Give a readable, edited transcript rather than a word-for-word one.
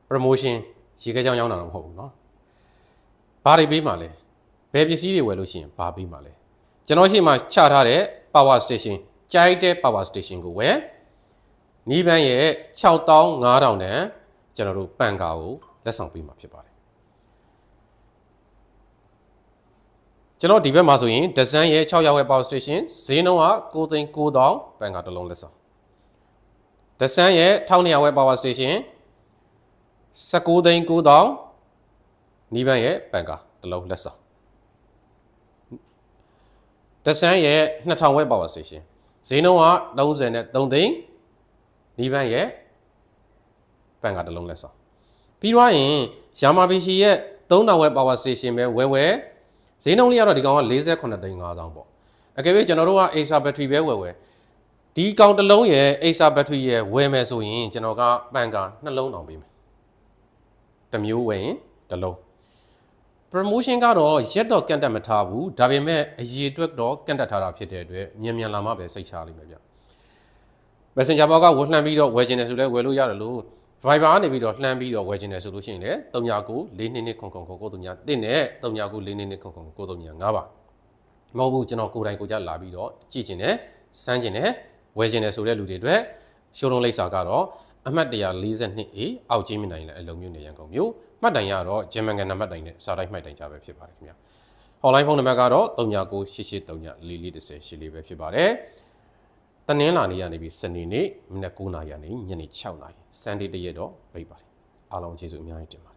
promotion ရေခဲကြောင်းတာတော့မဟုတ်ဘူးเนาะဘာတွေပေးမှာလဲဘယ်ပစ္စည်းတွေဝယ်လို့ရှိရင်ဘာပေးမှာလဲကျွန်တော်ရှိမှချထားတဲ့ power station ကြိုက်တဲ့ power station ကိုဝယ်နီးပန်းရဲ့6500တန်ကျွန်တော်တို့ပန်ကာကိုလက်ဆောင်ပေးမှာဖြစ်ပါတယ်ကျွန်တော်ဒီဘက်မှာဆိုရင်ဒဇန်ရဲ့6ရောက်ရဲ့ power station ဈေးနှုန်းက9,900ပန်ကာတစ်လုံးလက်ဆောင်ဒဇန်ရဲ့1200ရဲ့ power station 19,900နီးပန်းရဲ့ပန်ကာတစ်လုံးလက်ဆောင်ဒဇန်ရဲ့2000ရဲ့ power station ဈေးနှုန်းက33သိန်းနီးပန်းရဲ့ပန်ကာတစ်လုံးလက်ဆောင်ပြီးတော့ရင်ယာမာဘီရှီရဲ့3000ရဲ့ power station ပဲဝယ်ဈေးနှုန်းလေးကတော့ဒီကောင်က48သိန်း5000ပေါ့အကယ်၍ကျွန်တော်တို့က Acer battery ပဲဝယ်ဒီကောင်တစ်လုံးရဲ့ Acer battery ရဲ့ဝယ်မယ်ဆိုရင်ကျွန်တော်ကပန်ကာ2လုံးတောင်ပေးမယ်တစ်မျိုးဝယ်ရင်တစ်လုံး promotion ကတော့ရက်တော့ကန့်တက်မထားဘူးဒါပေမဲ့အရေးအတွက်တော့ကန့်တက်ထားတာဖြစ်တဲ့အတွက်မြန်လာမှပဲစိတ်ချလိမ့်မယ်ဗျ Messenger ဘောက်ကဝယ်လှမ်းပြီးတော့ဝယ်ခြင်းတယ်ဆိုလဲဝယ်လို့ရတယ်လို့ Viber ကနေပြီးတော့လှမ်းပြီးတော့ဝယ်ခြင်းတယ်ဆိုလို့ရှိရင်လည်း3994229939တင်နဲ့399422999935ပါမဟုတ်ဘူးကျွန်တော်ကိုယ်တိုင်ကိုကြလာပြီးတော့ကြည့်ခြင်းနဲ့စမ်းခြင်းနဲ့ဝယ်ခြင်းတယ်ဆိုတဲ့လူတွေအတွက်ရှိုးလုံးလိပ်စာကတော့အမှတ်142A အောက်ကြီးမြင့်နိုင်လည်းအလုံးမျိုးနေရန်ကုန်မျိုးမှတ်တိုင်ရတော့ဂျမန်ကန်နံပါတ်တိုင်နဲ့စာတိုင်းမှတ်တိုင်ကြပဲဖြစ်ပါတယ်ခင်ဗျာ။ Hotline ဖုန်းနံပါတ်ကတော့39883444ပဲဖြစ်ပါတယ်။တနင်္လာနေ့ကနေပြီးစနေနေ့မနက်9:00နာရီကနေညနေ6:00နာရီစန်ဒေးတရက်တော့ပိတ်ပါတယ်။အားလုံးကျေးဇူးအများကြီးတင်ပါတယ်